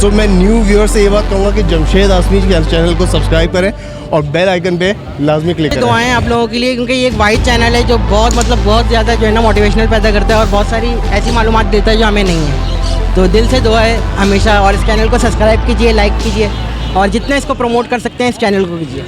सो मैं new viewer से ये बात कहूँगा कि जमशेद आसमी के चैनल को सब्सक्राइब करें और बेल आइकन पे लाजमी क्लिक करें। दुआएं आप लोगों के लिए, क्योंकि ये एक वाइड चैनल है जो बहुत ज़्यादा जो है ना मोटिवेशनल पैदा करता है और बहुत सारी ऐसी मालूमात देता है जो हमें नहीं है। तो दिल से दुआ है हमेशा, और इस चैनल को सब्सक्राइब कीजिए, लाइक कीजिए और जितना इसको प्रमोट कर सकते हैं इस चैनल को कीजिए।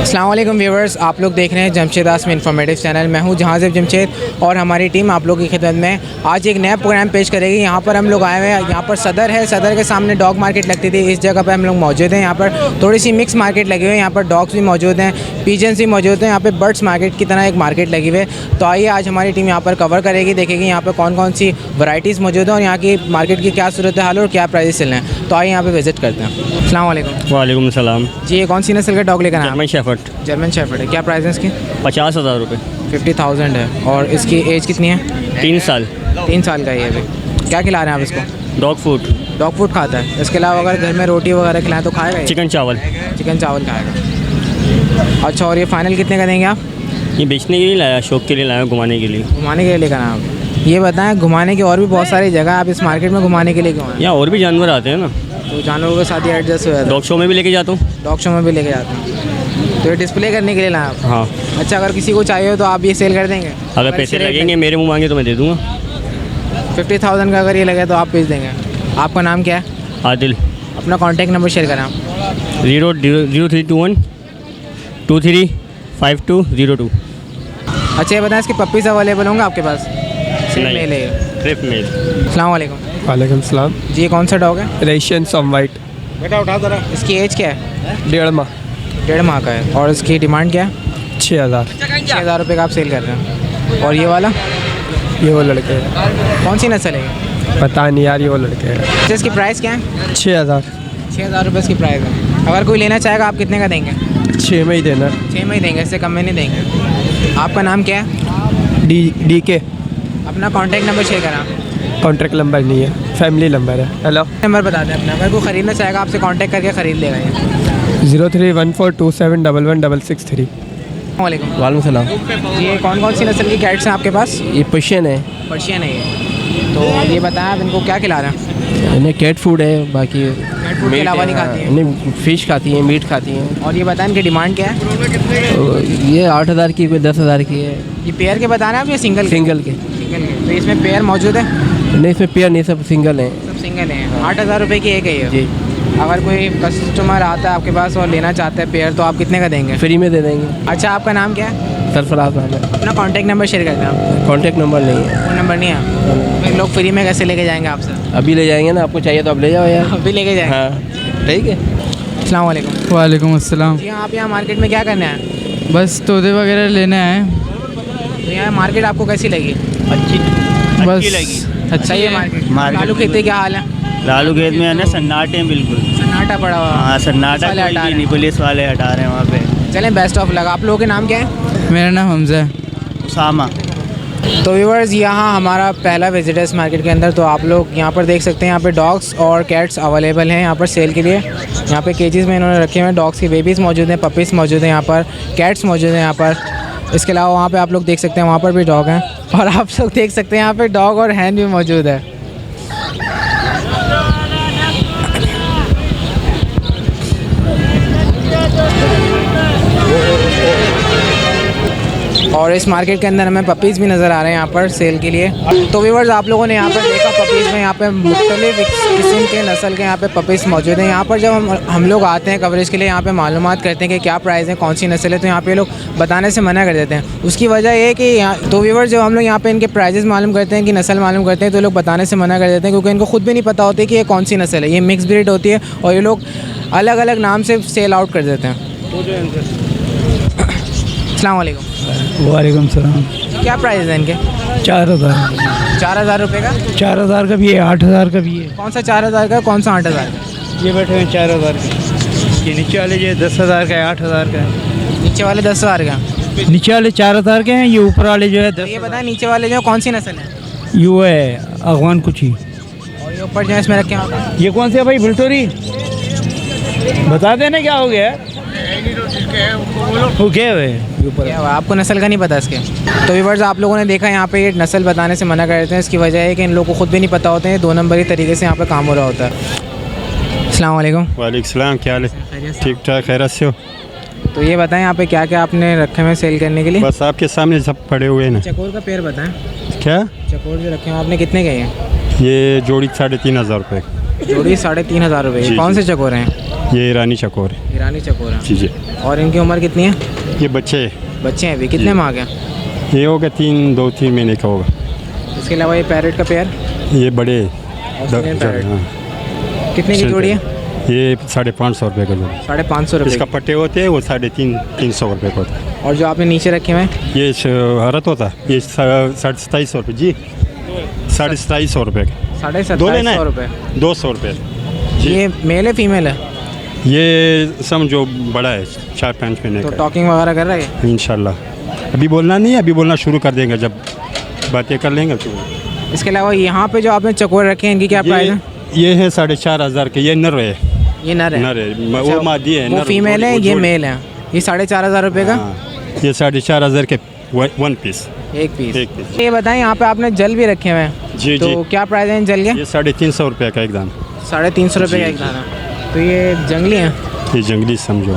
अस्सलाम वालेकुम व्यूवर्स, आप लोग देख रहे हैं जमशेद आसमी इन्फॉर्मेटिव चैनल। मैं हूं जहाज़िब जमशेद और हमारी टीम आप लोगों की खिदमत में आज एक नया प्रोग्राम पेश करेगी। यहाँ पर हम लोग आए हुए हैं, यहाँ पर सदर है, सदर के सामने डॉग मार्केट लगती थी, इस जगह पर हम लोग मौजूद हैं। यहाँ पर थोड़ी सी मिक्स मार्केट लगी हुई है, यहाँ पर डॉग्स भी मौजूद हैं, पिजन्स भी मौजूद हैं, यहाँ पर बर्ड्स मार्केट की तरह एक मार्केट लगी हुई है। तो आइए आज हमारी टीम यहाँ पर कवर करेगी, देखेगी यहाँ पर कौन कौन सी वैराइटीज़ मौजूद हैं और यहाँ की मार्केट की क्या सूरत हाल और क्या प्राइस चल रहे हैं। तो आइए यहाँ पर विजिट करते हैं। अस्सलाम वालेकुम। वालेकुम सलाम जी, ये कौन सी नस्ल का डॉग लेकर आए? German shepherd. जर्मन शेफर्ड है, क्या प्राइस है इसकी? 50,000 रुपये। 50,000 है। और इसकी एज कितनी है? 3 साल। 3 साल का ही है अभी। क्या खिला रहे हैं आप इसको? Dog food. डॉग फूड खाता है। इसके अलावा अगर घर में रोटी वगैरह खिलाएं तो खाएगा? चिकन चावल। चिकन चावल खाएगा। अच्छा, और ये फाइनल कितने का देंगे आप? ये बेचने के लिए लाया, शौक के लिए लाया, घुमाने के लिए। घुमाने के लिए लेकर आए आप? ये बताएं, घुमाने की और भी बहुत सारी जगह, आप इस मार्केट में घुमाने के लिए क्यों आए? यहाँ और भी जानवर आते हैं ना, तो जानवरों के साथ ही एडजस्ट हो जाता है। डॉग शो में भी लेके जाता हूँ। डॉग शो में भी लेके जाते हैं, तो ये डिस्प्ले करने के लिए लाए आप? हाँ। अच्छा, अगर किसी को चाहिए हो तो आप ये सेल कर देंगे? अगर पैसे लगेंगे मेरे मुँह मांगे तो मैं दे दूँगा। 50,000 का अगर ये लगे तो आप भेज देंगे। आपका नाम क्या है? आदिल। अपना कॉन्टैक्ट नंबर शेयर करें आप। 00321 235202। अच्छा, ये बताएं, इसके पप्पीज़ अवेलेबल होंगे आपके पास? सिर्फ मेल है ये? Trip mail. अस्सलाम वालेकुम। वालेकुम सलाम। जी, ये कौन सा डॉग है? रेशियन सम वाइट। बेटा उठा जरा। इसकी एज क्या है? 1.5 माह। 1.5 माह का है। और इसकी डिमांड क्या है? 6,000। 6,000 रुपये का आप सेल कर रहे हैं। और ये वाला ये वो लड़के हैं। कौन सी नस्ल है ये? पता नहीं यार, ये वो लड़के हैं। अच्छा, इसकी प्राइस क्या है? 6,000। 6,000 रुपये इसकी प्राइस है। अगर कोई लेना चाहेगा आप कितने का देंगे? 6 में ही देना। 6 में ही देंगे, इससे कम में नहीं देंगे। आपका नाम क्या है? DK। अपना कॉन्टैक्ट नंबर शेयर करें आप। कॉन्ट्रैक्ट नंबर नहीं है, फैमिली नंबर है। हेलो, नंबर बता दें अपना, अगर कोई ख़रीदना चाहेगा आपसे कॉन्टैक्ट करके ख़रीद लेगा ये। 0314271163। वालेकुम। वालेकुम सलाम। ये कौन कौन सी नस्ल की कैट्स हैं आपके पास? ये पर्शियन है, पर्शियन है ये। तो ये बताएं आप इनको क्या खिला रहे हैं? इन्हें कैट फूड है, बाकी कैट फूड के अलावा नहीं खाती है? इन्हें फ़िश खाती हैं, मीट खाती हैं। और ये बताएं इनकी डिमांड क्या है? तो ये 8,000 की, कोई 10,000 की है। ये पेयर के बता रहे हैं आप या सिंगल? सिंगल के। सिंगल के। तो इसमें पेयर मौजूद है? नहीं, इसमें पेयर नहीं, सब सिंगल हैं। सब सिंगल हैं। 8,000 रुपये की एक है ये। जी। अगर कोई कस्टमर आता है आपके पास और लेना चाहता है पेयर, तो आप कितने का देंगे? फ्री में दे देंगे। अच्छा, आपका नाम क्या है? सरफराज नाम है। अपना कॉन्टैक्ट नंबर शेयर करते हैं आप। कॉन्टैक्ट नंबर नहीं है। फ़ोन नंबर नहीं है? फिर लोग फ्री में कैसे लेके जाएंगे आपसे? अभी ले जाएंगे ना, आपको चाहिए तो आप ले जाओ यार। अभी लेके जाएंगे। हाँ, ठीक है। अस्सलाम वालेकुम। वालेकुम अस्सलाम। जी, आप यहाँ मार्केट में क्या करने आए? बस तोते वगैरह लेने आए। तो यहाँ मार्केट आपको कैसी लगी? बस अच्छा, ये मार्केट लालू खेते क्या हाल है? लालू खेत में है ना, सन्नाटे हैं बिल्कुल। सन्नाटा पड़ा हुआ। हाँ, सन्नाटा पुलिस वाले हटा रहे हैं। पुलिस वाले हटा रहे हैं वहाँ पे। चलें, बेस्ट ऑफ लक। आप लोगों के नाम क्या है? मेरा नाम हमजा है। उसामा। तो व्यूअर्स, यहाँ हमारा पहला विजिट है इस मार्केट के अंदर। तो आप लोग यहाँ पर देख सकते हैं, यहाँ पे डॉग्स और कैट्स अवेलेबल हैं यहाँ पर सेल के लिए। यहाँ पे केजेस में इन्होंने रखे हुए हैं। डॉग्स की बेबीज़ मौजूद हैं, पपीज़ मौजूद हैं यहाँ पर, कैट्स मौजूद हैं यहाँ पर। इसके अलावा वहाँ पे आप लोग देख सकते हैं, वहाँ पर भी डॉग हैं। और आप लोग देख सकते हैं यहाँ पे डॉग और हैन भी मौजूद है। और इस मार्केट के अंदर हमें पपीज़ भी नज़र आ रहे हैं यहाँ पर सेल के लिए। तो व्यूअर्स, आप लोगों ने यहाँ पर देखा पपीज़ में यहाँ पे मुख्तलिफ किस्म के नस्ल के यहाँ पे पपीज़ मौजूद हैं। यहाँ पर जब हम लोग आते हैं कवरेज के लिए, यहाँ पे मालूमात करते हैं कि क्या प्राइस है, कौन सी नस्ल है, तो यहाँ पे लोग बताने से मना कर देते हैं। उसकी वजह ये है कि यहाँ तो व्यूअर्स, जब हम लोग यहाँ पे इनके प्राइजेस मालूम करते हैं कि नस्ल मालूम करते हैं, तो लोग बताने से मना कर देते हैं, क्योंकि इनको खुद भी नहीं पता होती कि ये कौन सी नस्ल है। ये मिक्स ब्रीड होती है और ये लोग अलग अलग नाम से सेल आउट कर देते हैं। अस्सलाम वालेकुम। वालेकुम सलाम। क्या प्राइस है इनके? 4,000। 4,000 रुपये का? 4,000 का भी है, 8,000 का भी है। कौन सा 4,000 का, कौन सा 8,000 का? ये बैठे हैं 4,000 के। ये नीचे वाले जो 10,000 का है, 8,000 का है। नीचे वाले 10,000 का? नीचे वाले 4,000 के हैं, ये ऊपर वाले जो है तो ये बताएं, नीचे वाले जो कौन सी नस्ल है? ये वो है अफगान कुची। और ये ऊपर जो है इसमें रखे हैं, ये कौन सी है भाई? बिल्टोरी। बता देना क्या हो गया? वो क्या है क्या हुआ? आपको नस्ल का नहीं पता इसके? तो व्यूअर्स, आप लोगों ने देखा यहाँ पे ये नस्ल बताने से मना कर देते हैं। इसकी वजह है कि इन लोगों को खुद भी नहीं पता होते हैं, 2 नंबरी तरीके से यहाँ पे काम हो रहा होता है। अस्सलाम वालेकुम। वालेकुम सलाम, क्या हाल है? खैरियत से? ठीक ठाक, खैरियत से हो? तो ये बताएं यहाँ पे क्या क्या आपने रखे हुए सेल करने के लिए? बस आपके सामने सब पड़े हुए हैं ना। चकोर का पेड़ बताएं। क्या? चकोर जो रखे हुए आपने कितने के हैं? ये जोड़ी 3,500 रुपये। जोड़ी 3,500 रुपये। जी, कौन जी। से चकोर हैं? ये ईरानी चकोर है। ईरानी चकोर हैं। जी जी। और इनकी उम्र कितनी है? ये बच्चे बच्चे हैं अभी, कितने माह के हैं? ये होगा 3 महीने का होगा। इसके अलावा ये पैरेट का पेयर ये बड़े ऑस्ट्रेलियन पैरेट। हाँ। कितने की जोड़ी है? ये 550 रुपये का जोड़ी। 550 रुपये। इसका पट्टे होते हैं वो 350 रुपये का होता है। और जो आपने नीचे रखे हुए हैं? ये हरत होता है, ये 2750 रुपये जी। 2750 रुपये का। 750 रुपये। 200 रुपये जी। ये मेल है फीमेल है? ये समझो बड़ा है, 4-5 महीने तो का। टॉकिंग वगैरह कर रहा है? इंशाल्लाह अभी बोलना नहीं है, अभी बोलना शुरू कर देंगे जब बातें कर लेंगे तो। इसके अलावा यहाँ पे जो आपने चकोर रखे हैं इनकी क्या प्राइस है? ये है 4,500 के। ये नर है। ये नर है? नर है, अच्छा, वो मादी है। वो नर, फीमेल है, वो ये जोड़ी। मेल है। ये 4,500 रुपये का हाँ, ये 4,500 के 1 पीस। एक पीस। एक पीस। ये बताएं यहाँ पे आपने जल भी रखे हुए हैं? जी तो जी। क्या प्राइस है इन जल के? ये 350 रुपये का एक दाना। 350 रुपये का जी, एक दाना। तो ये जंगली हैं? ये जंगली समझो।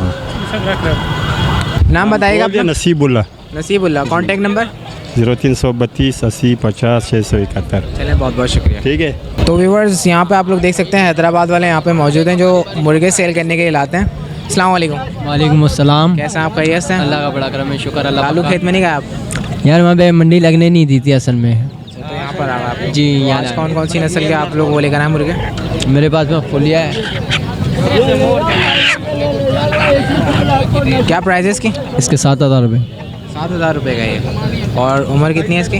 नाम बताइएगा बोल दिया, अपना। नसीबुल्ला। नसीबुल्ला। Contact number? 0332 80 50 671। चलें, बहुत बहुत शुक्रिया। ठीक है। तो व्यूवर्स यहाँ पे आप लोग देख सकते हैं हैदराबाद वाले यहाँ पे मौजूद हैं जो मुर्गे सेल करने के लिए लाते हैं। अस्सलाम वालेकुम। वालेकुम अस्सलाम। कैसे हैं आप? खैरियत से हैं? अल्लाह का बड़ा करम है, शुक्र अल्लाह लालू का। खेत में नहीं गए आप? यार वहाँ पे मंडी लगने नहीं दी थी असल में। तो यहाँ पर आ गए आप? जी, तो यहाँ आज कौन कौन सी नस्ल के आप लोग वो लेकर आए मुर्गे? मेरे पास में फुलिया है। क्या प्राइस है इसकी? इसके 7,000 रुपये। 7,000 रुपये का ये। और उम्र कितनी है इसकी?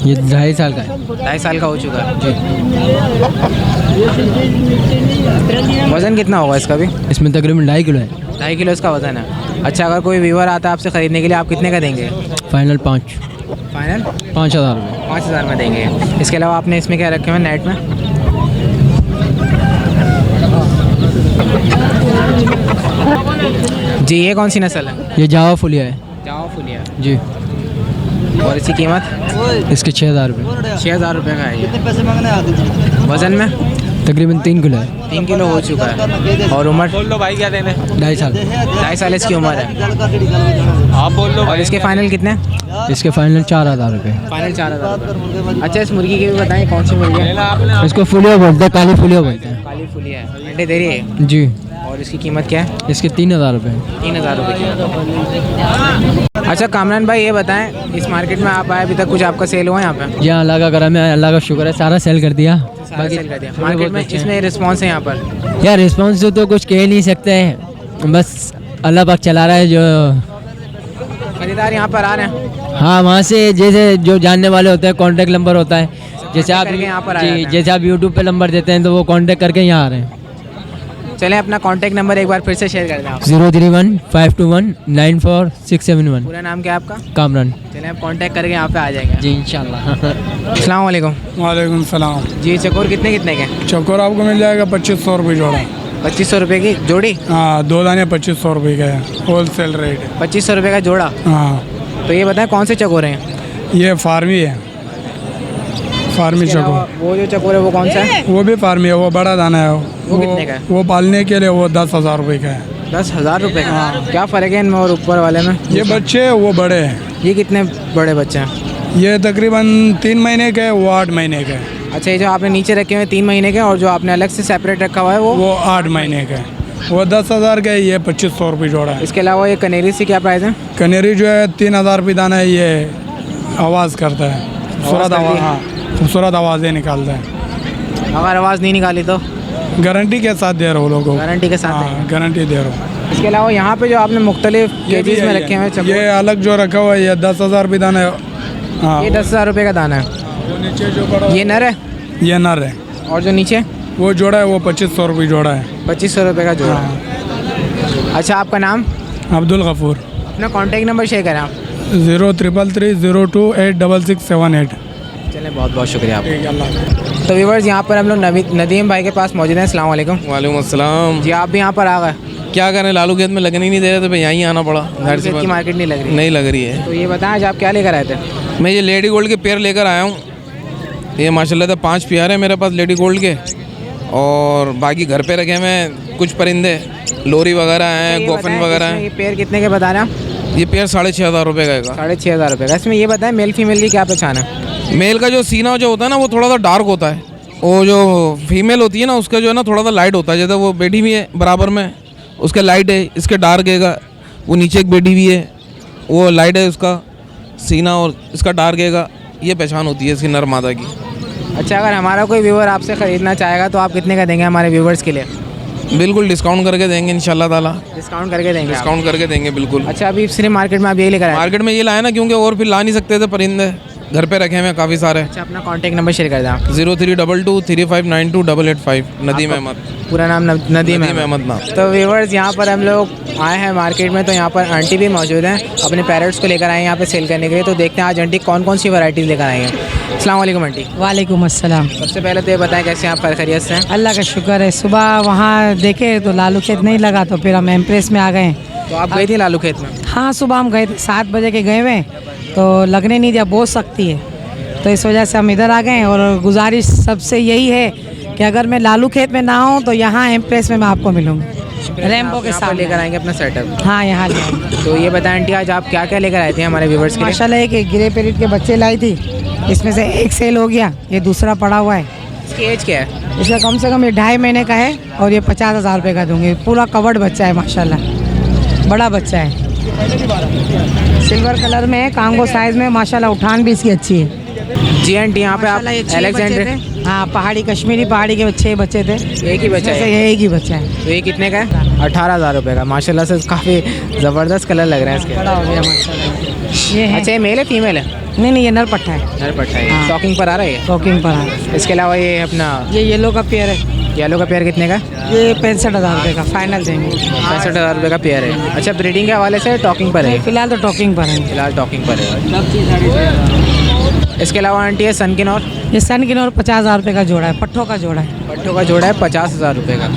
ये 2.5 साल का है। 2.5 साल का हो चुका है। वज़न कितना होगा इसका भी? इसमें तकरीबन 2.5 किलो है। 2.5 किलो इसका वज़न है। अच्छा, अगर कोई व्यूवर आता है आपसे ख़रीदने के लिए, आप कितने का देंगे? फाइनल 5। फाइनल 5,000 रुपये। 5,000 में देंगे। इसके अलावा आपने इसमें क्या रखे हुए हैं नेट में? जी, ये कौन सी नस्ल है? ये जावा फुलिया है जावा फुलिया। जी। और इसकी कीमत? इसके 6,000 रुपये। 6,000 रुपये का है ये। वज़न में? तकरीबन 3 किलो है। 3 किलो हो चुका है। और उम्र? बोल लो भाई, क्या देने? 2.5 साल। 2.5 साल इसकी उम्र है। आप बोल लो। और इसके फाइनल कितने? इसके फाइनल 4,000 रुपये। फाइनल 4,000। अच्छा, इस मुर्गी की भी बताएं कौन सी मुर्गी है? इसको फुलिया बोलते हैं, काली फुलिया बोलते हैं। काली फुलिया है। अंडे दे रही है? जी। और इसकी कीमत क्या है? इसके 3,000 रुपये। 3,000 रुपये की। अच्छा कामरान भाई, ये बताएं इस मार्केट में आप आए, अभी तक कुछ आपका सेल हुआ यहाँ पे? जी अल्लाह का करम है, अल्लाह का शुक्र है, सारा सेल कर दिया। सारा सेल कर दिया मार्केट में? इसमें रिस्पॉन्स है यहाँ पर? यार रिस्पॉन्स तो कुछ कह नहीं सकते हैं, बस अल्लाह पाक चला रहा है। जो खरीदार यहाँ पर आ रहे हैं? हाँ, वहाँ से जैसे जो जानने वाले होते हैं, कॉन्टैक्ट नंबर होता है, जैसे आप करके यहाँ पर आ जी, जाते हैं। जैसे आप यूट्यूब पे नंबर देते हैं तो वो कॉन्टैक्ट करके यहाँ आ रहे हैं। चलें, अपना कॉन्टैक्ट नंबर एक बार फिर से शेयर कर दें आप। 031 521 94671। पूरा नाम क्या है आपका? कामरान। चलें, आप कॉन्टैक्ट करके यहाँ पे आ जाएंगे। जी इंशाल्लाह। अस्सलाम वालेकुम। वालेकुम सलाम। जी, चकोर कितने कितने के? चकोर आपको मिल जाएगा 2,500 रुपये जोड़ा। 2,500 रुपये की जोड़ी? हाँ, 2 दाने 2,500 रुपये का है, होल सेल रेट है। 2,500 रुपये का जोड़ा? हाँ। तो ये बताएं कौन से चकोर हैं? ये फार्मी है, फार्मी इसके अलावा चकोर। वो जो चकोर है वो कौन सा है? वो भी फार्मी है, वो बड़ा दाना है। वो कितने का है? वो पालने के लिए वो 10,000 रुपये का है। 10,000 रुपये का? क्या फ़र्क है इनमें और ऊपर वाले में? ये बच्चे हैं, वो बड़े हैं। ये कितने बड़े बच्चे हैं? ये तकरीबन 3 महीने के है, वो 8 महीने का है। अच्छा, ये जो आपने नीचे रखे हुए 3 महीने के, और जो आपने अलग से सेपरेट रखा हुआ है वो? 8 महीने का है। वो 10,000 का है, ये 2,500 रुपये जोड़ा है। इसके अलावा ये कनेरी से क्या प्राइस है? कनेरी जो है 3,000 रुपये दाना है। ये आवाज़ करता है, खूबसूरत आवाज़। हाँ, खूबसूरत आवाज़ें निकालता है। अगर आवाज़ नहीं निकाली तो? गारंटी के साथ दे रहे हो लोगों को। गारंटी के साथ? हाँ, गारंटी दे रहे हो। इसके अलावा यहाँ पे जो आपने मुख्तलिफ केजीज में रखे हुए हैं, ये अलग जो रखा हुआ है, ये 10,000 रुपये दाना है। हाँ, ये 10,000 रुपये का दाना है। वो नीचे जो बड़ा ये नर है? ये नर है। और जो नीचे वो जोड़ा है वो 2,500 रुपये जोड़ा है। 2,500 रुपये का जोड़ा? अच्छा, आपका नाम? अब्दुल गफूर। अपना कॉन्टैक्ट नंबर शेयर करें आप। 0333028678। चलें, बहुत बहुत शुक्रिया आप। ठीक है, अल्लाह। तो व्यूवर्स, यहाँ पर हम लोग नदीम भाई के पास मौजूद हैं। अस्सलाम वालेकुम। वालेकुम अस्सलाम। जी, आप भी यहाँ पर आ गए? क्या करें, लालू खेत में लगने ही नहीं दे रहे थे, भाई यहीं आना पड़ा। घर से की मार्केट नहीं लग रही? नहीं लग रही है। तो ये बताएं आज आप क्या लेकर आए थे? मैं ये लेडी गोल्ड के पेयर लेकर आया हूँ। ये माशाल्लाह से 5 पेयर है मेरे पास लेडी गोल्ड के। और बाकी घर पे रखे हुए हैं कुछ परिंदे, लोरी वगैरह हैं, गोफन वगैरह हैं। ये पेयर कितने के बता रहे हैं? ये पेयर 6,500 रुपये का आएगा। 6,500 रुपये का। इसमें ये बताएं मेल फीमेल की क्या पहचान है? मेल का जो सीना जो होता है ना वो थोड़ा सा डार्क होता है, वो जो फीमेल होती है ना उसका जो है ना थोड़ा सा लाइट होता है। जैसे वो बैठी हुई है बराबर में, उसका लाइट है, इसके डार्क है। वो नीचे एक बैठी हुई है, वो लाइट है उसका सीना और इसका डार्क है। ये पहचान होती है इसकी नर मादा की। अच्छा, अगर हमारा कोई व्यूवर आपसे ख़रीदना चाहेगा तो आप कितने का देंगे हमारे व्यूवर्स के लिए? बिल्कुल डिस्काउंट करके देंगे इंशाल्लाह ताला। डिस्काउंट करके देंगे? डिस्काउंट करके देंगे बिल्कुल। अच्छा, अभी सिर्फ मार्केट में आप यही लेकर आए? मार्केट में ये लाया ना क्योंकि और फिर ला नहीं सकते थे परिंदे, घर पे रखे हुए हैं काफ़ी सारे। अच्छा, अपना कॉन्टैक्ट नंबर शेयर कर दें आप। 0322359288 नदीम अहमद। पूरा नाम नदीम अहमद नाम। तो व्यूवर्स, यहाँ पर हम लोग आए हैं मार्केट में, तो यहाँ पर आंटी भी मौजूद हैं, अपने पैरट्स को लेकर आए हैं यहाँ पे सेल करने के लिए। तो देखते हैं आज आंटी कौन कौन सी वैरायटीज़ लेकर आई हैं। अस्सलाम वालेकुम आंटी। वालेकुम अस्सलाम। सबसे पहले तो ये बताएं कैसे आप खैरियत से हैं? अल्लाह का शुक्र है। सुबह वहाँ देखे तो लालू खेत नहीं लगा, तो फिर हम एम्प्रेस में आ गए। तो आप गई थी लालू खेत में? हाँ, सुबह हम गए थे, 7 बजे के गए हुए, तो लगने नहीं दिया, बहुत सख्ती है, तो इस वजह से हम इधर आ गए। और गुजारिश सबसे यही है कि अगर मैं लालू खेत में ना हूँ तो यहाँ एम्प्रेस में मैं आपको मिलूँगी रेमबो के साथ लेकर आएंगे अपना सेटअप। हाँ, यहाँ ले आएंगे। तो ये बताएं आंटी, आज आप क्या क्या लेकर आए थे हमारे व्यूवर्स के लिए? माशाल्लाह एक ग्रे पैरेट के बच्चे लाई थी, इसमें से एक सेल हो गया, ये दूसरा पड़ा हुआ है। इसकी एज क्या है? इसका कम से कम ये 2.5 महीने का है और ये 50,000 रुपये का दूँगी। पूरा कवर्ड बच्चा है माशाल्लाह, बड़ा बच्चा है, सिल्वर कलर में है, कांगो साइज़ में, माशाल्लाह उठान भी इसकी अच्छी है। जी आंटी, यहाँ पे आप अलेक्जेंडर? हाँ, पहाड़ी कश्मीरी पहाड़ी के 6 बच्चे थे। एक ही बच्चा है? एक ही बच्चा है। तो ये कितने का है? 18,000 रुपये का। माशाल्लाह से काफ़ी ज़बरदस्त कलर लग रहे हैं इसके। बड़ा हो गया माशाल्लाह। ये है। अच्छा, ये मेल है फीमेल है? नहीं, ये नर पट्टा है। नर पट्टा है। हाँ। टॉकिंग पर आ रहा है? टॉकिंग पर आ रहा है। इसके अलावा ये अपना ये येलो का पेयर है। येलो का पेयर कितने का? ये 65,000 रुपये का फाइनल देंगे। 65,000 रुपये का पेयर है। अच्छा, ब्रीडिंग के हवाले से टॉकिंग पर है? फिलहाल तो टॉकिंग पर है। फिलहाल टॉकिंग पर है। इसके अलावा आंटी है सन किनौर? ये सन किनौर 50,000 रुपये का जोड़ा है, पट्ठों का जोड़ा है। पट्ठों का जोड़ा है 50,000 रुपये का।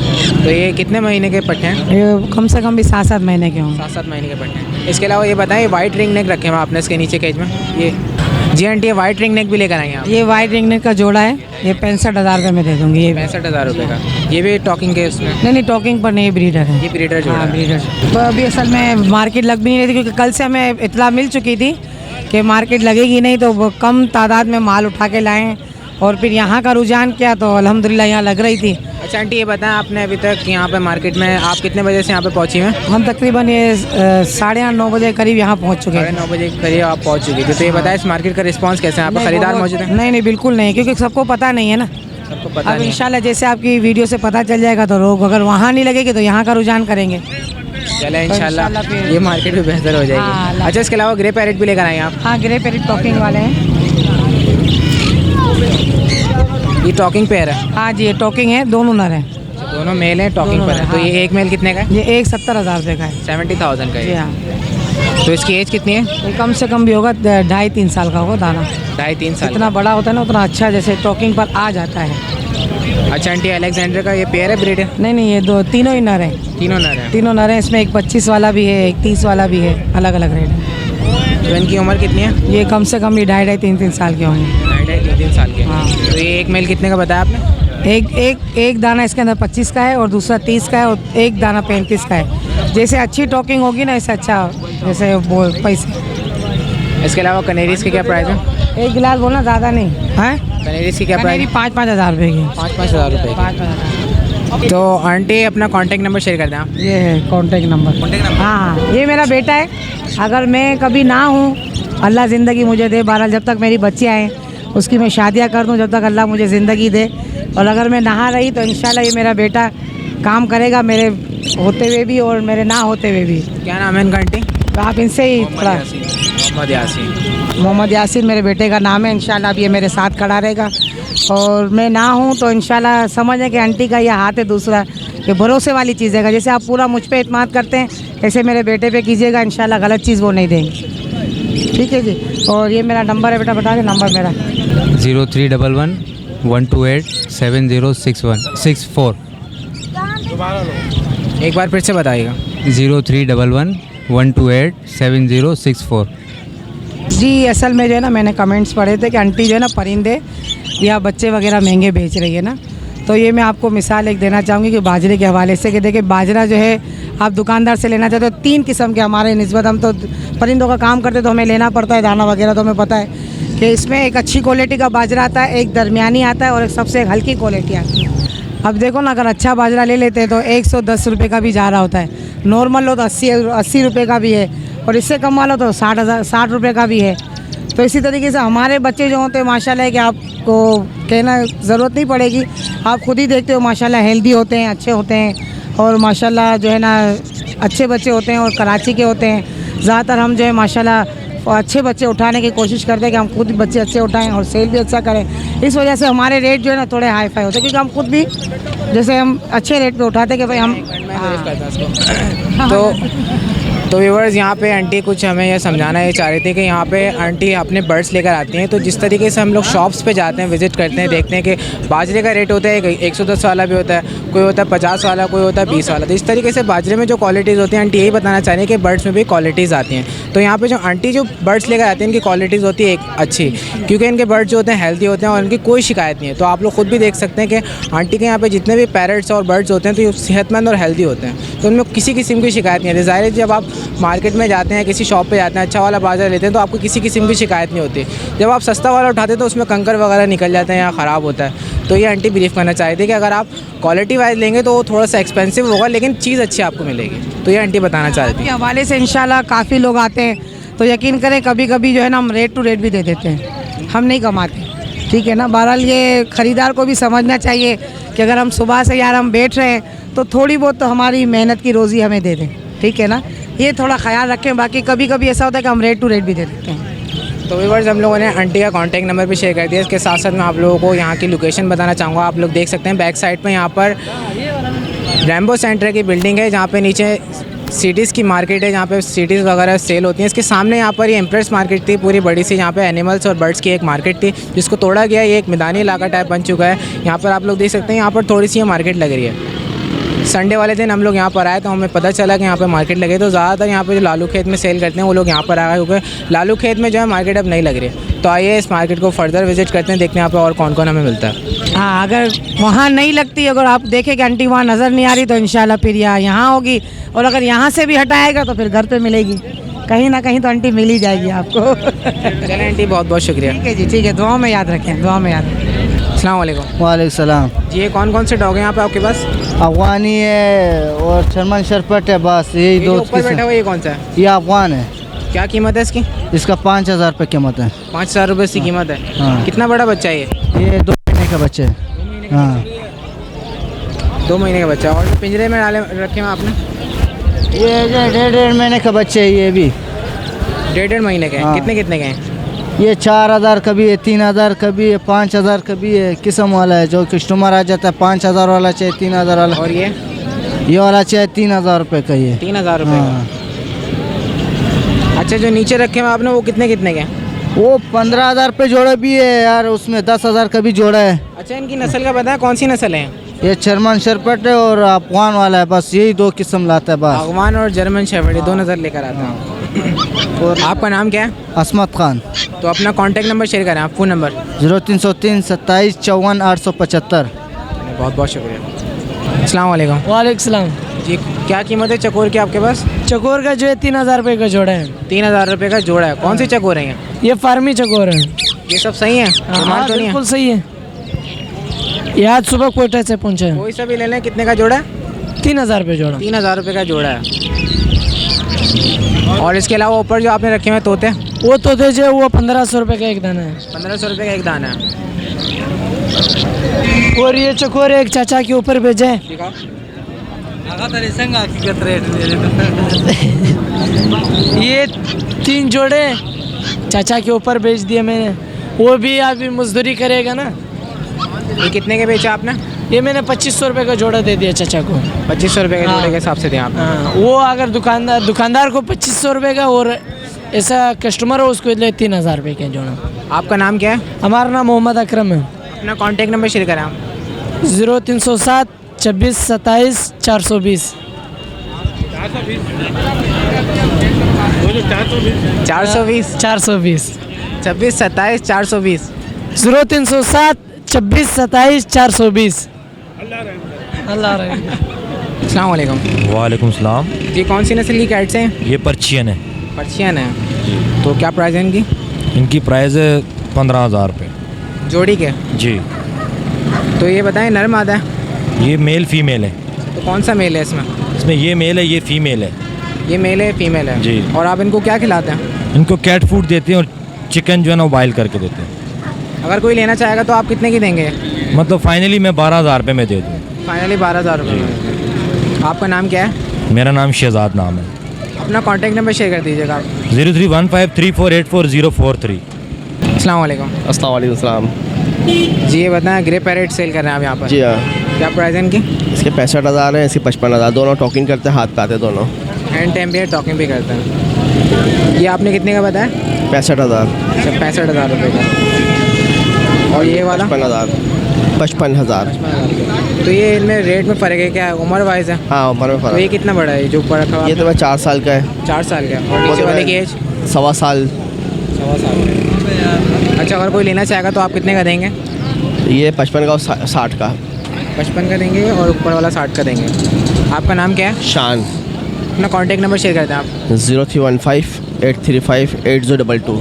तो ये कितने महीने के पट्टे हैं? ये कम से कम भी 7-7 महीने के होंगे। 7-7 महीने के पट्टे हैं। इसके अलावा ये बताएं, वाइट रिंग नेक रखे हैं आपने इसके नीचे केज में? ये जी आंटी, ये वाइट रिंग नेक भी लेकर आएंगे आप? ये वाइट रिंग नेक का जोड़ा है, ये 65,000 रुपये में दे दूँगी। ये 65,000 रुपये का। ये भी टॉकिंग के उसमें? नहीं, टॉकिंग पर नहीं, ब्रीडर है। ये ब्रीडर जोड़ा है। ब्रीडर। तो अभी असल में मार्केट लग भी नहीं रही थी, क्योंकि कल से हमें इत्तला मिल चुकी थी कि मार्केट लगेगी नहीं, तो वो कम तादाद में माल उठा के लाएँ, और फिर यहाँ का रुझान किया तो अल्हम्दुलिल्लाह यहाँ लग रही थी। अच्छा आंटी, ये बताएं, आपने अभी तक यहाँ पे मार्केट में आप कितने बजे से यहाँ पे पहुँची हैं? हम तकरीबन ये 8:30-9 बजे करीब यहाँ पहुँच चुके हैं। 9:30 बजे करीब आप पहुँच चुकी थी। तो ये बताएं, इस मार्केट का रिस्पांस कैसे है? आप खरीदार मौजूद हैं? नहीं, बिल्कुल नहीं, क्योंकि सबको पता नहीं है ना। सबको पता अब नहीं। इंशाल्लाह जैसे आपकी वीडियो से पता चल जाएगा तो लोग अगर वहाँ नहीं लगेगी तो यहाँ का रुझान करेंगे। चले इंशाल्लाह इंशाल्लाह ये मार्केट भी बेहतर हो हाँ, जाएगी। अच्छा, इसके अलावा ग्रे पैरेट भी लेकर आए आप? हाँ, ग्रे पैरेट टॉकिंग वाले हैं। ये टॉकिंग पेयर है? हाँ जी, ये टॉकिंग है, दोनों नर हैं। दोनों मेल हैं, टॉकिंग पर है। तो ये एक मेल कितने का है? ये एक 70,000 रुपये का है। 70,000 का जी है। हाँ। तो इसकी एज कितनी है? ये कम से कम भी होगा 2.5-3 साल का होगा दाना। 2.5-3 साल। जितना बड़ा होता है ना उतना अच्छा, जैसे टॉकिंग पर आ जाता है। अच्छा आंटी, अलेक्जेंडर का ये पेयर है ब्रीड? नहीं, ये तीनों ही नर हैं। तीनों नर हैं? तीनों नर हैं। इसमें एक 25 वाला भी है, एक 30 वाला भी है, अलग अलग रेट है। तो इनकी उम्र कितनी है? ये कम से कम भी 2.5-3 साल के होंगे। 2.5-3 साल के। हाँ। तो ये एक मेल कितने का बताया आपने? एक दाना इसके अंदर 25 का है और दूसरा 30 का है और एक दाना 35 का है। जैसे अच्छी टॉकिंग होगी ना, इससे अच्छा जैसे वो पैसे। इसके अलावा कनेरीज के क्या प्राइस है? एक गिलास बोलना, ज़्यादा नहीं है। कनेरीज की क्या प्राइस? 5-5 हज़ार रुपये की। 5-5 हज़ार रुपये की। 5-5 हज़ार। तो आंटी, अपना कॉन्टैक्ट नंबर शेयर कर दें आप। ये है कॉन्टैक्ट नंबर। हाँ, ये मेरा बेटा है। अगर मैं कभी ना हूँ, अल्लाह ज़िंदगी मुझे दे, बहरहाल जब तक मेरी बच्चियाँ हैं उसकी मैं शादियाँ कर दूँ, जब तक अल्लाह मुझे ज़िंदगी दे। और अगर मैं नहा रही तो इंशाल्लाह ये मेरा बेटा काम करेगा, मेरे होते हुए भी और मेरे ना होते हुए भी। क्या नाम है इनका आंटी? तो आप इनसे ही थोड़ा। मोहम्मद यासीन मेरे बेटे का नाम है। इंशाल्लाह अब ये मेरे साथ खड़ा रहेगा, और मैं ना हूँ तो इंशाल्लाह समझें कि आंटी का यह हाथ है दूसरा, ये भरोसे वाली चीज़ है। जैसे आप पूरा मुझ पे इत्मीनान करते हैं, ऐसे मेरे बेटे पे कीजिएगा, इंशाल्लाह गलत चीज़ वो नहीं देंगे। ठीक है जी। और ये मेरा नंबर है, बेटा बता दें नंबर मेरा। 0311-128-7061-64। एक बार फिर से बताइएगा। 0311-128-7064। जी, असल में जो है ना, मैंने कमेंट्स पढ़े थे कि आंटी जो है ना परिंदे या बच्चे वगैरह महंगे बेच रही है ना, तो ये मैं आपको मिसाल एक देना चाहूँगी कि बाजरे के हवाले से कि देखिए बाजरा जो है आप दुकानदार से लेना चाहते हो 3 किस्म के हमारे निस्बत, हम तो परिंदों का काम करते तो हमें लेना पड़ता है दाना वगैरह, तो हमें पता है कि इसमें एक अच्छी क्वालिटी का बाजरा आता है, एक दरमियानी आता है और एक सबसे हल्की क्वालिटी आती है। अब देखो ना, अगर अच्छा बाजरा ले लेते हैं तो 110 रुपये का भी जा रहा होता है, नॉर्मल लो तो 80 रुपये का भी है, और इससे कम वाला तो 60 रुपये का भी है। तो इसी तरीके से हमारे बच्चे जो होते हैं माशाल्लाह कि आपको कहना ज़रूरत नहीं पड़ेगी, आप खुद ही देखते हो माशाल्लाह हेल्दी होते हैं, अच्छे होते हैं, और माशाल्लाह जो है ना अच्छे बच्चे होते हैं और कराची के होते हैं। ज़्यादातर हम जो है माशाल्लाह अच्छे बच्चे उठाने की कोशिश करते हैं कि हम खुद बच्चे अच्छे उठाएं और सेल भी अच्छा करें। इस वजह से हमारे रेट जो है ना थोड़े हाई फाई होते हैं, क्योंकि हम खुद भी जैसे हम अच्छे रेट पे उठाते हैं कि भाई हम तो व्यूअर्स यहाँ पे आंटी कुछ हमें यह समझाना ये चाह रही थी कि यहाँ पे आंटी अपने बर्ड्स लेकर आती हैं, तो जिस तरीके से हम लोग शॉप्स पे जाते हैं, विज़िट करते हैं, देखते हैं कि बाजरे का रेट होता है 110 वाला भी होता है, कोई होता है 50 वाला, कोई होता है 20 वाला। तो इस तरीके से बाजरे में जो क्वालिटीज़ होती हैं आंटी यही बताना चाह रही है कि बर्ड्स में भी क्वालिटीज़ आती हैं। तो यहाँ पर जो आंटी जो बर्ड्स लेकर आती हैं इनकी क्वालिटीज़ होती है एक अच्छी, क्योंकि इनके बर्ड्स जो होते हैं हेल्दी होते हैं और इनकी कोई शिकायत नहीं है। तो आप लोग खुद भी देख सकते हैं कि आंटी के यहाँ पर जितने भी पैरट्स और बर्ड्स होते हैं तो ये सेहतमंद और हेल्दी होते हैं, तो उनमें किसी किस्म की शिकायत नहीं है। ज़ाहिर है जब आप मार्केट में जाते हैं, किसी शॉप पे जाते हैं, अच्छा वाला बाजार लेते हैं तो आपको किसी किस्म की शिकायत नहीं होती। जब आप सस्ता वाला उठाते हैं तो उसमें कंकर वगैरह निकल जाते हैं या ख़राब होता है। तो ये आंटी ब्रीफ करना चाह रही थी कि अगर आप क्वालिटी वाइज लेंगे तो वो थोड़ा सा एक्सपेंसिव होगा लेकिन चीज़ अच्छी आपको मिलेगी। तो ये आंटी बताना चाह रही थी। हवाले से इंशाल्लाह काफ़ी लोग आते हैं, तो यकीन करें कभी कभी जो है ना हम रेट टू रेट भी दे देते हैं, हम नहीं कमाते, ठीक है ना। बहरहाल ये ख़रीदार को भी समझना चाहिए कि अगर हम सुबह से यार हम बैठ रहे हैं तो थोड़ी बहुत तो हमारी मेहनत की रोज़ी हमें दे दें, ठीक है ना। ये थोड़ा ख्याल रखें। बाकी कभी कभी ऐसा होता है कि हम रेट टू रेट भी दे देते हैं। तो व्यूअर्स हम लोगों ने आंटी का कॉन्टैक्ट नंबर भी शेयर कर दिया। इसके साथ साथ मैं आप लोगों को यहाँ की लोकेशन बताना चाहूँगा। आप लोग देख सकते हैं बैक साइड पर यहाँ पर रैम्बो सेंटर की बिल्डिंग है, जहाँ पे नीचे सिटीज़ की मार्केट है, जहाँ पे सिटीज़ वगैरह सेल होती हैं। इसके सामने यहाँ पर ये इम्प्रेस मार्केट थी पूरी बड़ी सी, जहाँ पे एनिमल्स और बर्ड्स की एक मार्केट थी जिसको तोड़ा गया। ये एक मैदानी इलाका टाइप बन चुका है। यहाँ पर आप लोग देख सकते हैं यहाँ पर थोड़ी सी ये मार्केट लग रही है। संडे वाले दिन हम लोग यहाँ पर आए तो हमें पता चला कि यहाँ पे मार्केट लगे, तो ज़्यादातर यहाँ पे जो लालू खेत में सेल करते हैं वो लोग यहाँ पर आए, क्योंकि लालू खेत में जो है मार्केट अब नहीं लग रही है। तो आइए इस मार्केट को फर्दर विजिट करते हैं, देखते हैं यहाँ पे और कौन कौन हमें मिलता है। हाँ, अगर वहाँ नहीं लगती, अगर आप देखें कि आंटी वहाँ नज़र नहीं आ रही तो इंशाल्लाह फिर यहाँ होगी, और अगर यहाँ से भी हटाएगा तो फिर घर पे मिलेगी, कहीं ना कहीं तो आंटी मिल ही जाएगी आपको। चलें आंटी, बहुत बहुत शुक्रिया। ठीक है जी, ठीक है, दुआ में याद रखें, दुआ में याद रखें। अस्सलाम वालेकुम। वालेकुम सलाम। जी ये कौन कौन से डॉग हैं यहाँ पे आपके पास? अफगानी है और जर्मन शेफर्ड है, बस यही ये दो। ऊपर बैठा हुआ ये कौन सा है? ये अफगान है। क्या कीमत है इसकी? इसका 5000 रुपये कीमत है। 5000 रुपये इसकी कीमत है। हाँ। कितना बड़ा बच्चा है ये 2 महीने का बच्चा है। हाँ 2 महीने का बच्चा। और पिंजरे में डाले रखे हैं आपने? ये जो 1.5 महीने का बच्चा है, ये भी 1.5 महीने के हैं। हाँ। कितने कितने के हैं? ये 4000 का भी है, 3000 का भी है, 5000 का भी है। किस्म वाला है, जो कस्टमर आ जाता है 5000 वाला चाहिए, 3000 वाला। और ये वाला चाहिए 3000 रुपये का। ये 3000 रुपये हाँ। का। अच्छा जो नीचे रखे हैं आपने वो कितने कितने के हैं? वो 15000 रुपये जोड़ा भी है यार, उसमें 10000 का भी जोड़ा है। अच्छा इनकी नस्ल का पता है कौन सी नस्ल है? ये जर्मन शेफर्ड है और अफगान वाला है, बस यही 2 किस्म लाता है बस। अफगान और जर्मन शेफर्ड, ये 2 नज़र लेकर आता है। और आपका नाम क्या है? असमत खान। तो अपना कॉन्टैक्ट नंबर शेयर करें आप, फ़ोन नंबर। 0303 27 54 875। बहुत बहुत शुक्रिया। अस्सलाम वालेकुम। वालेकुम सलाम। जी क्या कीमत है चकोर की आपके पास? चकोर का जो है 3000 रुपये का जोड़ा है। 3000 रुपये का जोड़ा है। कौन सी चकोर है ये फार्मी चकोर है। ये सब सही है? हाँ तो नहीं बिल्कुल सही है। ये आज सुबह कोयटा से पहुँचा है। कोई सा भी ले लें। कितने का जोड़ा है? 3000 रुपये जोड़ा। 3000 रुपये का जोड़ा है। और इसके अलावा ऊपर जो आपने रखे हुए तोते? वो तोते जो है वो 1500 रुपये का एक दाना है। 1500 रुपये का एक दाना है। और ये चकोर एक चाचा के ऊपर भेजे है। ये 3 जोड़े चाचा के ऊपर बेच दिए मैंने, वो भी अभी मजदूरी करेगा ना। ये कितने के बेचा आपने? ये मैंने 2500 रुपये का जोड़ा दे दिया चाचा को। 2500 रुपये के जोड़े के हिसाब से दिया आपने? हाँ, वो अगर दुकानदार को 2500 रुपये का और ऐसा कस्टमर हो उसको ले 3000 रुपये का जोड़ा। आपका नाम क्या है? हमारा नाम मोहम्मद अकरम है। अपना कॉन्टैक्ट नंबर शेयर करें आप। 0307 26 27 420। 420 420 26 27 420। 0307 26 27 420। अल्लाह रहे। अस्सलाम वालेकुम। वालेकुम सलाम। जी कौन सी नस्ल की कैट्स हैं? ये पर्चियन है। पर्शियन है। तो क्या प्राइस है इनकी? इनकी प्राइस है 15,000 रुपये जोड़ी के। जी। तो ये बताएं नर मादा है? ये मेल फीमेल है। तो कौन सा मेल है इसमें? इसमें ये मेल है, ये फीमेल है। ये मेल है फीमेल है जी। और आप इनको क्या खिलाते हैं? इनको कैट फूड देते हैं और चिकन जो है ना बॉयल करके देते हैं। अगर कोई लेना चाहेगा तो आप कितने की देंगे? मतलब फाइनली मैं 12,000 रुपये में दे दूँ। फाइनली 12,000 रुपये। आपका नाम क्या है? मेरा नाम शहजाद नाम है। अपना कॉन्टैक्ट नंबर शेयर कर दीजिएगा आप। 0315348443। अस्सलाम वालेकुम। अस्सलाम वालेकुम सलाम। जी ये बताएं ग्रे पैरेट सेल कर रहे हैं आप यहाँ पर? जी हाँ। क्या प्राइस है इनकी? इसके 65,000 है, इसके 55,000। दोनों टॉकिंग करते हैं, हाथ पे आते हैं दोनों। हैंड टाइम भी है, टॉकिंग भी करते हैं। ये आपने कितने का बताया? 65,000। अच्छा 65,000 रुपये का। और ये वाला? 55,000। तो ये इनमें रेट में फ़र्क है क्या? उम्र वाइज है? हाँ उम्र में तो फ़र्क। ये कितना बड़ा है जो ऊपर रखा हुआ? ये तो मैं 4 साल का है। 4 साल का। और नीचे वाले की एज? 1.25 साल। 1.25 साल। अच्छा अगर कोई लेना चाहेगा तो आप कितने का देंगे? ये 55 का और 60 का। 55 का देंगे और ऊपर वाला 60 का देंगे। आपका नाम क्या है? शान। अपना कॉन्टैक्ट नंबर शेयर करते हैं आप। 0315 835 8022।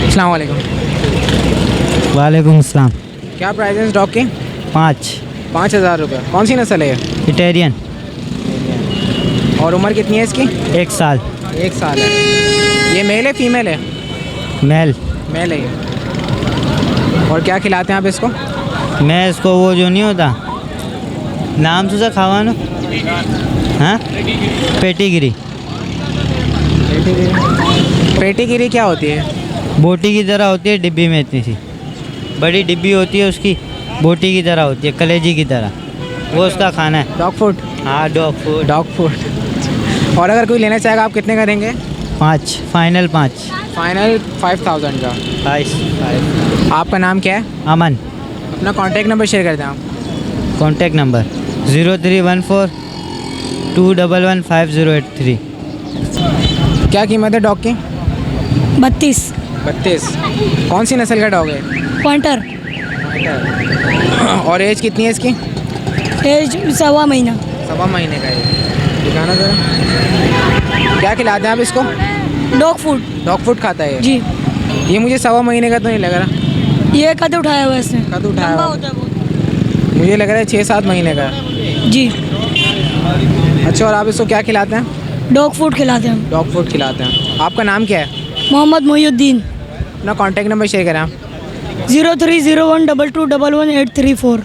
अस्सलाम वालेकुम। वालेकुम अस्सलाम। क्या प्राइस है इस डॉग के? 5,000 रुपये। कौन सी नस्ल है ये? इटालियन। और उम्र कितनी है इसकी? 1 साल। 1 साल है। ये मेल है फीमेल है? मेल। मेल है ये। और क्या खिलाते हैं आप इसको? मैं इसको वो जो नहीं होता नाम तुझा खावानो हाँ पेटीगिरी। पेटीगिरी क्या होती है? बोटी की तरह होती है, डिब्बी में इतनी सी बड़ी डिब्बी होती है उसकी, बोटी की तरह होती है, कलेजी की तरह। वो उसका खाना है। Dog food? हाँ डॉग फूड। Dog food. और अगर कोई लेना चाहेगा आप कितने का देंगे? 5 फाइनल 5। फाइनल 5,000 का। 5। आपका नाम क्या है? अमन। अपना कॉन्टैक्ट नंबर शेयर कर दें आप। Contact number 0314 2115083। क्या कीमत है डॉग की? 32। कौन सी नस्ल का डॉग है? पॉइंटर। और एज कितनी है इसकी? एज 1.25 महीना। 1.25 महीने का है। दिखाना ज़रा। क्या खिलाते हैं आप इसको? Dog food. डॉग फूड खाता है जी। ये मुझे 1.25 महीने का तो नहीं लग रहा। ये कद उठाया हुआ इसने। कद उठाया लंबा हुआ? होता है बहुत। मुझे लग रहा है 6-7 महीने का है। जी। अच्छा और आप इसको क्या खिलाते हैं? डॉग फूड खिलाते हैं। डॉग फूड खिलाते हैं। आपका नाम क्या है? मोहम्मद मोहिउद्दीन। अपना कॉन्टैक्ट नंबर शेयर करें आप। 030122118834।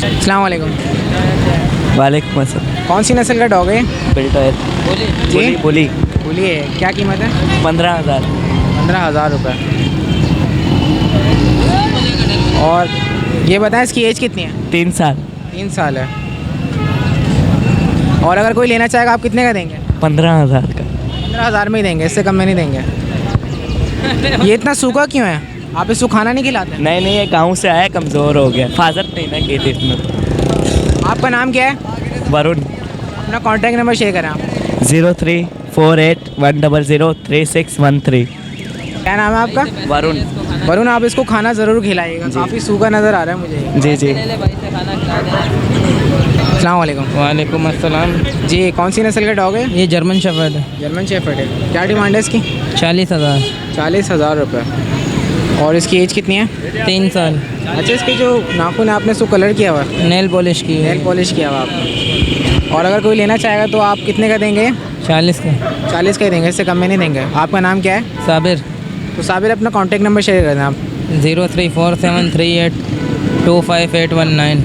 अस्सलाम वालेकुम। वालेकुम अस्सलाम। कौन सी नस्ल का डॉग है? बिल्टर। जी? बोली। बोलिए क्या कीमत है? 15,000। 15,000 रुपये। और ये बताएं इसकी एज कितनी है? 3 साल। 3 साल है। और अगर कोई लेना चाहेगा आप कितने का देंगे? 15,000 का। 15,000 में ही देंगे, इससे कम में नहीं देंगे। ये इतना सूखा क्यों है? आप इसको खाना नहीं खिलाते? नहीं ये गांव से आया, कमज़ोर हो गया, फाजत नहीं ना की थी इसमें। आपका नाम क्या है? वरुण। अपना कॉन्टैक्ट नंबर शेयर करें आप। 0348103613। क्या नाम है आपका? वरुण। वरुण आप इसको खाना ज़रूर खिलाइएगा, काफ़ी सूखा नज़र आ रहा है मुझे। जी जी। अस्सलाम वालेकुम। वालेकुम अस्सलाम। जी कौन सी नस्ल का डॉग है? ये जर्मन शेफर्ड है। जर्मन शेफर्ड है। क्या डिमांड है इसकी? 40,000। 40,000 रुपये। और इसकी एज कितनी है? 3 साल। अच्छा इसके जो नाखून है आपने इसको कलर किया हुआ है? नेल पॉलिश की है। नेल पॉलिश किया हुआ आपने। और अगर कोई लेना चाहेगा तो आप कितने का देंगे? 40 का। 40 का ही देंगे, इससे कम में नहीं देंगे। आपका नाम क्या है? साबिर। तो साबिर अपना कॉन्टैक्ट नंबर शेयर कर दें आप। 034738258819।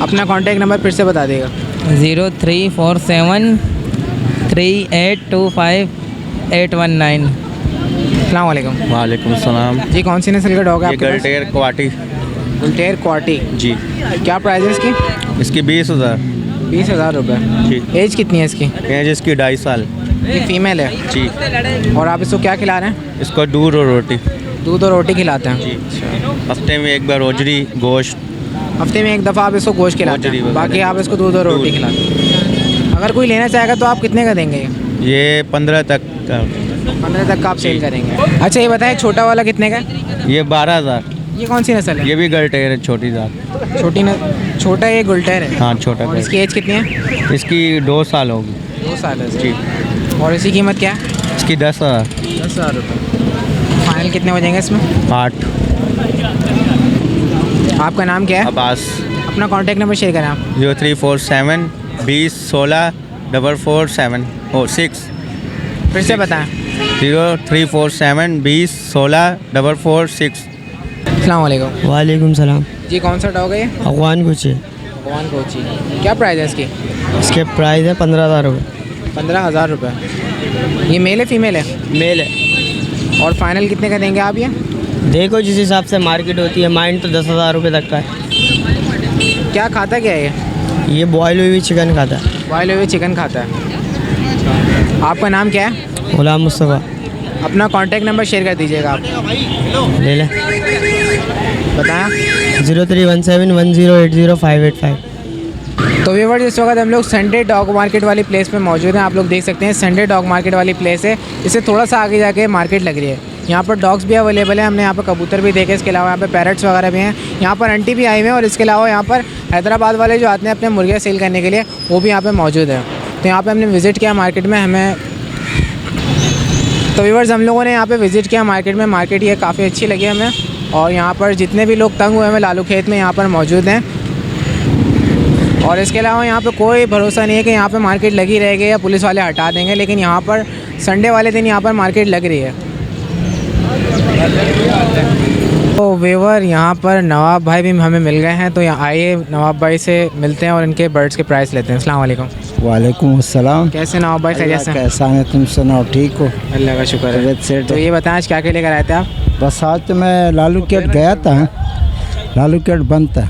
अपना कॉन्टैक्ट नंबर फिर से बता देगा। 034738258819। अस्सलाम वालेकुम। वालेकुम सलाम। जी कौन सी नस्ल का डॉग है ये आपके पास? गलटेर क्वाटी। गुलटेर क्वाटी। जी। क्या प्राइस है इसकी? इसकी 20,000। 20,000 रुपये। जी। एज कितनी है इसकी? एज इसकी 2.5 साल। ये फीमेल है। जी। और आप इसको क्या खिला रहे हैं? इसको दूध और रोटी। दूध और रोटी खिलाते हैं? जी। हफ्ते में एक बार रोजरी गोश्त। हफ्ते में एक दफ़ा आप इसको गोश्त खिलाते रोजरी हैं, वगैरह। बाकी आप इसको दूध और रोटी खिलाते हैं। अगर कोई लेना चाहेगा तो आप कितने का देंगे? ये 15 तक का। 15 तक का आप सेल करेंगे। अच्छा ये बताएं छोटा वाला कितने का है? ये 12,000। ये कौन सी नस्ल है? ये भी गलटेर है, छोटी जात। छोटा ये गुलटेर है। हाँ छोटा। और इसकी एज कितनी है? इसकी 2 साल होगी। 2 साल है जी। और इसकी कीमत क्या है? इसकी 10,000। 10,000 रुपये। फाइनल कितने हो जाएंगे इसमें? 8। आपका नाम क्या है? अब्बास। अपना कॉन्टैक्ट नंबर शेयर करें आप। 0347 20 16 447 और 6। फिर से बताएं। 0347 20 16 446। अस्सलाम वालेकुम। वालेकुम सलाम। जी कौन सा डॉग है ये? अफगान कुछ है। भगवान कोची। क्या प्राइस है इसकी? इसके प्राइस है 15,000 रुपये। 15,000 रुपये। ये मेल है फीमेल है? मेल है। और फाइनल कितने का देंगे आप ये? देखो जिस हिसाब से मार्केट होती है, माइंड तो 10,000 रुपये तक का है। क्या खाता क्या है ये बॉयल हुई हुई चिकन खाता है। बॉयल हुए चिकन खाता है। आपका नाम क्या है? गुलाम मुस्तफ़ा। अपना कॉन्टैक्ट नंबर शेयर कर दीजिएगा आप। ले लें। बताएं। 031710805885। तो व्यूअर्स इस वक्त हम लोग संडे डॉग मार्केट वाली प्लेस पे मौजूद हैं। आप लोग देख सकते हैं संडे डॉग मार्केट वाली प्लेस है। इससे थोड़ा सा आगे जाके मार्केट लग रही है। यहाँ पर डॉग्स भी अवेलेबल हैं। हमने यहाँ पर कबूतर भी देखे, इसके अलावा यहाँ पर पैरट्स वगैरह भी हैं। यहाँ पर आंटी भी आई हुई हैं और इसके अलावा यहाँ पर हैदराबाद वाले जो आते हैं अपने मुर्गे सेल करने के लिए, वो भी यहाँ पर मौजूद है। तो यहाँ पर हमने विज़िट किया मार्केट में। तो व्यूअर्स हम लोगों ने यहाँ पे विज़िट किया मार्केट में। मार्केट ये काफ़ी अच्छी लगी हमें। और यहाँ पर जितने भी लोग तंग हुए हैं लालू खेत में यहाँ पर मौजूद हैं। और इसके अलावा यहाँ पे कोई भरोसा नहीं है कि यहाँ पे मार्केट लगी रहेगी या पुलिस वाले हटा देंगे, लेकिन यहाँ पर संडे वाले दिन यहाँ पर मार्केट लग रही है। तो व्यूअर यहाँ पर नवाब भाई भी हमें मिल गए हैं। तो यहाँ आइए नवाब भाई से मिलते हैं और इनके बर्ड्स के प्राइस लेते हैं। अस्सलाम वालेकुम। वालेकुम अस्सलाम। कैसे नवाब भाई? खैरियत से? कैसा है? तुम सुनाओ, ठीक हो? अल्लाह का शुक्र है। तो ये बताएं आज क्या क्या लेकर आए थे आप? बस आज तो मैं लालू केट गया था। लालू केट बंद था।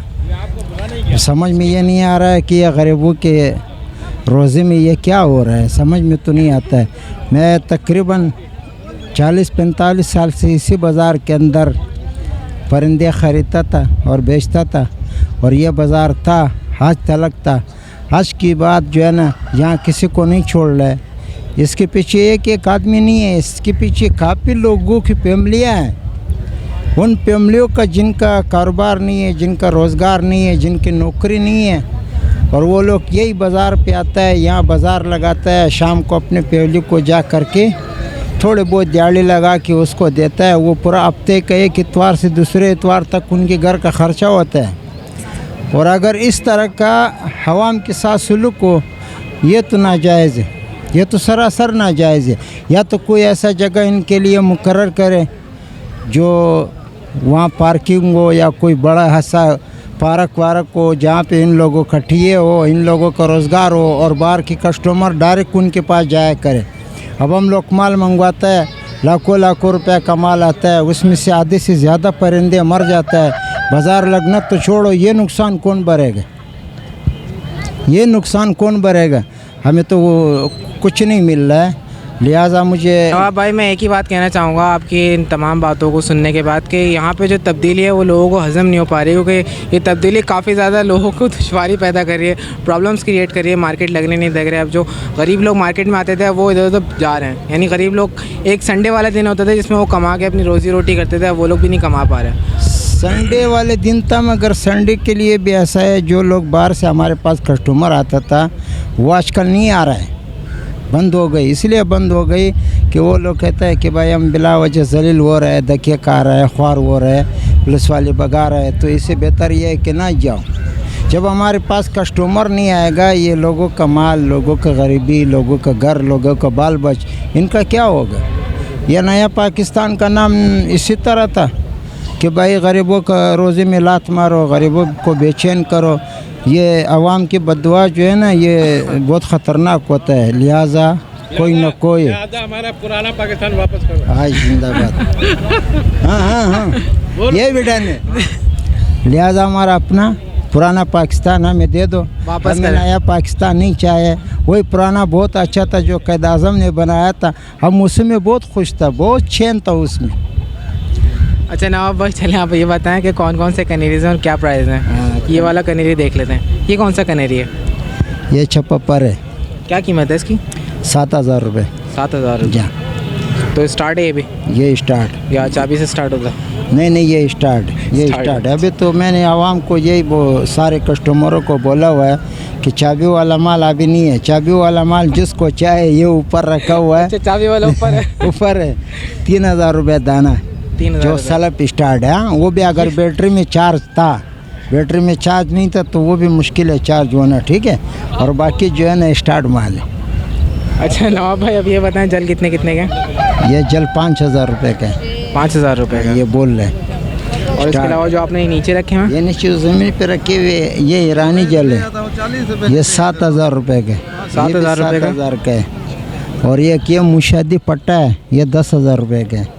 समझ में ये नहीं आ रहा है कि ये गरीबों के रोज़े में ये क्या हो रहा है, समझ में तो नहीं आता है। मैं तकरीबन 40-45 साल से इसी बाज़ार के अंदर परिंदे ख़रीदता था और बेचता था। और ये बाज़ार था आज तलक था। आज की बात जो है ना, यहाँ किसी को नहीं छोड़ रहा है। इसके पीछे एक आदमी नहीं है, इसके पीछे काफ़ी लोगों की फैमिलियाँ हैं। उन फैमिलियों का जिनका कारोबार नहीं है, जिनका रोज़गार नहीं है, जिनकी नौकरी नहीं है, और वो लोग यही बाज़ार पे आता है, यहाँ बाज़ार लगाता है। शाम को अपने फैमिली को जा कर के थोड़े बहुत दिहाड़ी लगा के उसको देता है। वो पूरा हफ्ते का एक इतवार से दूसरे इतवार तक उनके घर का ख़र्चा होता है। और अगर इस तरह का हवाम के साथ सलूक हो, ये तो नाजायज़ है, ये तो सरासर नाजायज़ है। या तो कोई ऐसा जगह इनके लिए मुकर्रर करे जो वहाँ पार्किंग हो या कोई बड़ा ऐसा पार्क वारक हो जहाँ पे इन लोगों का ठिए हो, इन लोगों का रोज़गार हो और बाहर की कस्टमर डायरेक्ट उनके पास जाया करे। अब हम लोग माल मंगवाता है, लाखों लाखों रुपया का माल आता है, उसमें से आधे से ज़्यादा परिंदे मर जाता है। बाज़ार लगना तो छोड़ो, ये नुकसान कौन भरेगा? ये नुकसान कौन भरेगा? हमें तो वो कुछ नहीं मिल रहा है। लिहाजा मुझे नवाब भाई मैं एक ही बात कहना चाहूँगा आपकी इन तमाम बातों को सुनने के बाद कि यहाँ पे जो तब्दीली है वो लोगों को हज़म नहीं हो पा रही, क्योंकि ये तब्दीली काफ़ी ज़्यादा लोगों को दुश्वारी पैदा कर रही है, प्रॉब्लम्स क्रिएट कर रही है। मार्केट लगने नहीं दे रहे। अब जो गरीब लोग मार्केट में आते थे वो इधर उधर जा रहे हैं। यानी गरीब लोग, एक संडे वाला दिन होता था जिसमें वो कमा के अपनी रोज़ी रोटी करते थे, वो लोग भी नहीं कमा पा रहे। संडे वाले दिन था, मगर संडे के लिए भी ऐसा है, जो लोग बाहर से हमारे पास कस्टमर आता था वो आजकल नहीं आ रहा है, बंद हो गई। इसलिए बंद हो गई कि वो लोग कहते हैं कि भाई हम बिला वजह जलील हो रहे हैं, धक्के खा रहे हैं, ख्वार हो रहे हैं, पुलिस वाले भगा रहे हैं। तो इससे बेहतर ये है कि ना जाओ। जब हमारे पास कस्टमर नहीं आएगा, ये लोगों का माल, लोगों का गरीबी, लोगों का घर, लोगों का बाल बच, इनका क्या होगा? यह नया पाकिस्तान का नाम इसी तरह था कि भाई गरीबों का रोज़े में लात मारो, गरीबों को बेचैन करो। ये आवाम की बददुआ जो है ना, ये बहुत ख़तरनाक होता है। लिहाजा कोई न कोई हमारा पुराना पाकिस्तान वापस करो। हाँ जिंदाबाद। हाँ ये भी डन है। लिहाजा हमारा अपना पुराना पाकिस्तान हमें दे दो, वापस हमें नया पाकिस्तान नहीं चाहिए। वही पुराना बहुत अच्छा था जो क़ायद आज़म ने बनाया था, हम उसमें बहुत खुश था, बहुत चैन था उसमें। अच्छा नवाब भाई चलें आप ये बताएं कि कौन कौन से कनेरीज हैं और क्या प्राइस हैं? ये वाला कनेरी देख लेते हैं। ये कौन सा कनेरी है? ये छप्पर है। क्या कीमत है इसकी? 7,000 रुपये। 7,000 रुपये। तो स्टार्ट है ये भी ये स्टार्ट या चाबी से स्टार्ट होता है? नहीं ये स्टार्ट स्टार्ट है। अभी तो मैंने आवाम को यही वो सारे कस्टमरों को बोला हुआ है कि चाबी वाला माल अभी नहीं है। चाबी वाला माल जिसको चाहे ये ऊपर रखा हुआ है। अच्छा, चाबी वाला ऊपर है। ऊपर है 3000 रुपये दाना 3000 जो सेल्फ स्टार्ट है। वो भी अगर बैटरी में चार्ज था, बैटरी में चार्ज नहीं था तो वो भी मुश्किल है चार्ज होना, ठीक है। और बाकी जो है ना स्टार्ट माल है। अच्छा नवाब भाई, अब ये बताएं जल कितने कितने के? ये जल 5000 रुपये का है। 5000 रुपये का ये बोल रहे। और इसके अलावा जो आपने नीचे रखे हैं? ये नीचे ज़मीन पे रखे हुए ये ईरानी जल है। ये 7000 रुपये का। 7000 रुपये का है। और ये मुशादी पट्टा है, ये 10,000 रुपये का है।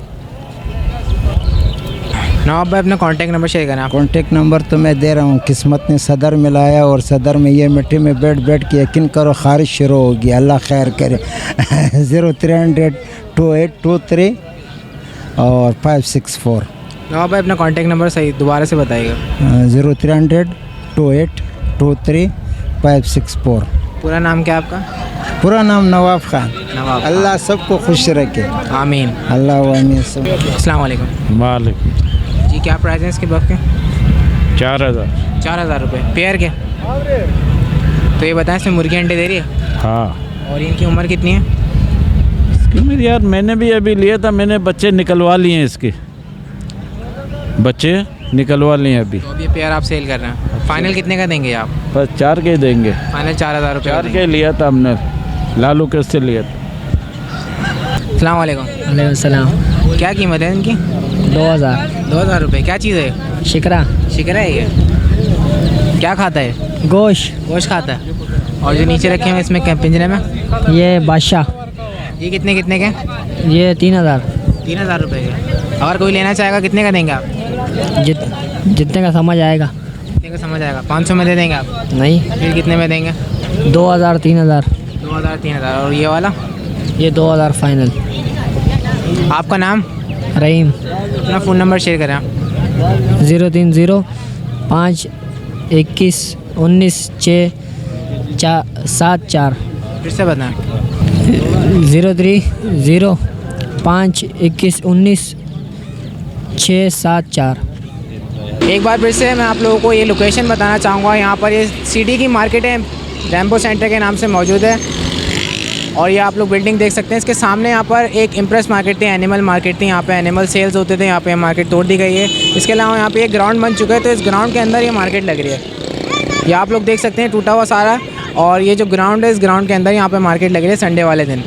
नवाब भाई अपना कांटेक्ट नंबर शेयर करें आप। कांटेक्ट नंबर तो मैं दे रहा हूँ। किस्मत ने सदर मिलाया और सदर में ये मिट्टी में बैठ के यकीन करो खारिश शुरू होगी। अल्लाह खैर करे। 0300 2823 और 564। नवाब भाई अपना कांटेक्ट नंबर सही दोबारा से बताइएगा। 0300 2823 564। पूरा नाम क्या आपका? पूरा नाम नवाब खान। नवाब। अल्लाह सबको खुश रखे। आमीन। अल्लाह आमीन। अस्सलाम वालेकुम। वालेकुम। जी क्या प्राइस है इसके बफ के? 4000 रुपये पेयर के। तो ये बताएं इसमें मुर्गी अंडे दे रही है? हाँ। और इनकी उम्र कितनी है? इसकी यार मैंने भी अभी लिया था, मैंने बच्चे निकलवा लिए हैं इसके, बच्चे निकलवा लिए अभी। तो अब ये पेयर आप सेल कर रहे हैं, फाइनल कितने का देंगे आप? बस 4 के देंगे। फाइनल 4000 रुपये। 4 के लिया था हमने, लालू के से लिया था। अस्सलाम वालेकुम। वालेकुम सलाम। क्या कीमत है इनकी? 2000 रुपये। क्या चीज़ है? शिकरा है ये? क्या खाता है? गोश्त खाता है। और जो नीचे रखे हैं इसमें क्या पिंजरे में? ये बादशाह। ये कितने के? ये 3000 रुपये के। अगर कोई लेना चाहेगा कितने का देंगे आप? जितने का समझ आएगा। 500 में दे देंगे आप? नहीं। फिर कितने में देंगे? 2000 3000। 2000 और ये वाला? ये 2000 फाइनल। आपका नाम? रहीम। अपना फ़ोन नंबर शेयर करें आप। 030 5 21 19 6 7 4। फिर से बताएं। 030 5 21 19 6 7 4। एक बार फिर से मैं आप लोगों को ये लोकेशन बताना चाहूँगा। यहाँ पर ये सिटी की मार्केट है, रैम्बो सेंटर के नाम से मौजूद है। और ये आप लोग बिल्डिंग देख सकते हैं। इसके सामने यहाँ पर एक इम्प्रेस मार्केट थी, एनिमल मार्केट थी। यहाँ पे एनिमल सेल्स होते थे। यहाँ पे मार्केट तोड़ दी गई है। इसके अलावा यहाँ पे एक ग्राउंड बन चुका है, तो इस ग्राउंड के अंदर ये मार्केट लग रही है। ये आप लोग देख सकते हैं टूटा हुआ सारा। और ये जो ग्राउंड है, इस ग्राउंड के अंदर यहाँ पे मार्केट लग रही है संडे वाले दिन।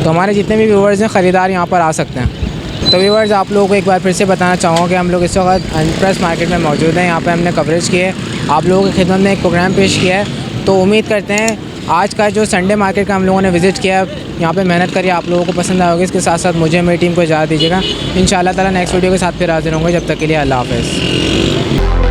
तो हमारे जितने भी व्यूवर्स हैं, ख़रीदार यहाँ पर आ सकते हैं। तो व्यूवर्स आप लोगों को एक बार फिर से बताना चाहूँगा कि हम लोग इस वक्त इम्प्रेस मार्केट में मौजूद हैं। यहाँ पर हमने कवरेज की है, आप लोगों की खिदमत में एक प्रोग्राम पेश किया है। तो उम्मीद करते हैं आज का जो संडे मार्केट का हम लोगों ने विज़िट किया है, यहाँ पे मेहनत करिए, आप लोगों को पसंद आएगी। इसके साथ साथ मुझे मेरी टीम को इजाज़त दीजिएगा। इंशाअल्लाह ताला नेक्स्ट वीडियो के साथ फिर हाजिर होंगे। जब तक के लिए अल्लाह हाफ़िज़।